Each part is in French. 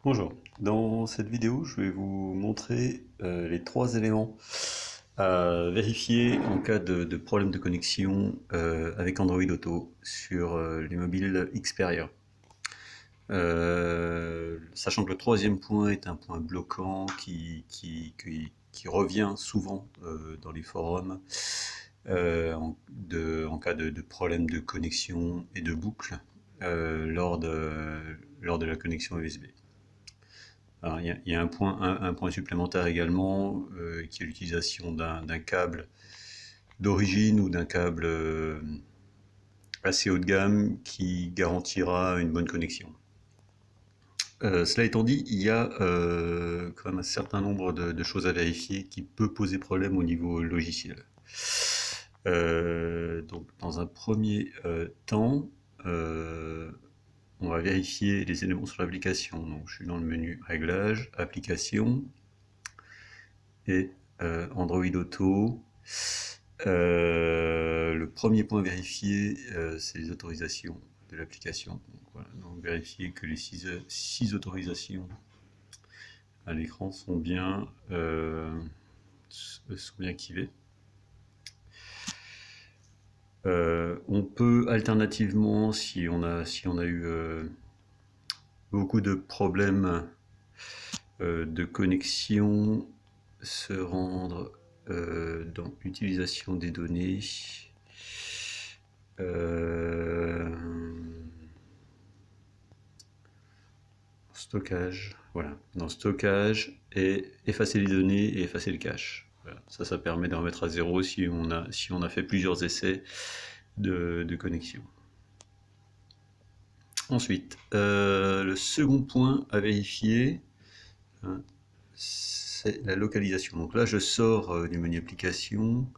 Bonjour, dans cette vidéo je vais vous montrer les trois éléments à vérifier en cas de problème de connexion avec Android Auto sur les mobiles Xperia. Sachant que le troisième point est un point bloquant qui revient souvent dans les forums en cas de problème de connexion et de boucle lors de la connexion USB. Alors, il y a un point supplémentaire également, qui est l'utilisation d'un câble d'origine ou d'un câble assez haut de gamme qui garantira une bonne connexion. Cela étant dit, il y a quand même un certain nombre de choses à vérifier qui peut poser problème au niveau logiciel. Donc, dans un premier temps, on va vérifier les éléments sur l'application. Donc, je suis dans le menu Réglages, Applications et Android Auto. Le premier point vérifié, c'est les autorisations de l'application. Donc, voilà. Donc, vérifier que les 6 autorisations à l'écran sont bien activées. On peut alternativement, si on a eu beaucoup de problèmes de connexion, se rendre dans utilisation des données, stockage, voilà, dans stockage, et effacer les données et effacer le cache. Voilà. Ça permet de remettre à zéro si on a fait plusieurs essais de connexion. Ensuite, le second point à vérifier, hein, c'est la localisation. Donc là, je sors du menu application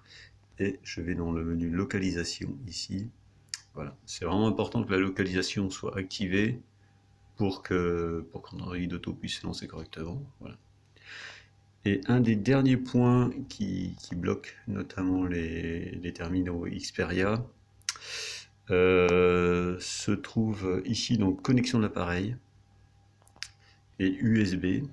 et je vais dans le menu localisation ici. Voilà, c'est vraiment important que la localisation soit activée pour qu'Android Auto puisse se lancer correctement. Voilà. Et un des derniers points qui bloque notamment les terminaux Xperia se trouve ici, donc connexion de l'appareil et USB.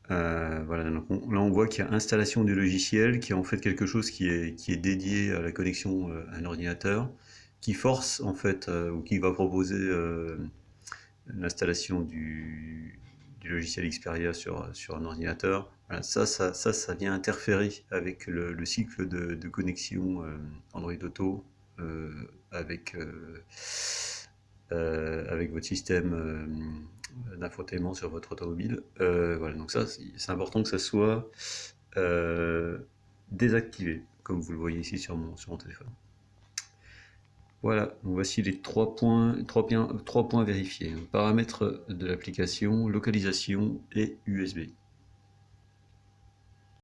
Voilà, donc là on voit qu'il y a installation du logiciel qui est en fait quelque chose qui est dédié à la connexion à un ordinateur, qui force en fait, ou qui va proposer l'installation du logiciel Xperia sur un ordinateur. Voilà, ça vient interférer avec le cycle de connexion Android Auto avec votre système d'infotainment sur votre automobile. Voilà, donc ça, c'est important que ça soit désactivé, comme vous le voyez ici sur mon téléphone. Voilà, donc voici les trois points vérifiés. Paramètres de l'application, localisation et USB.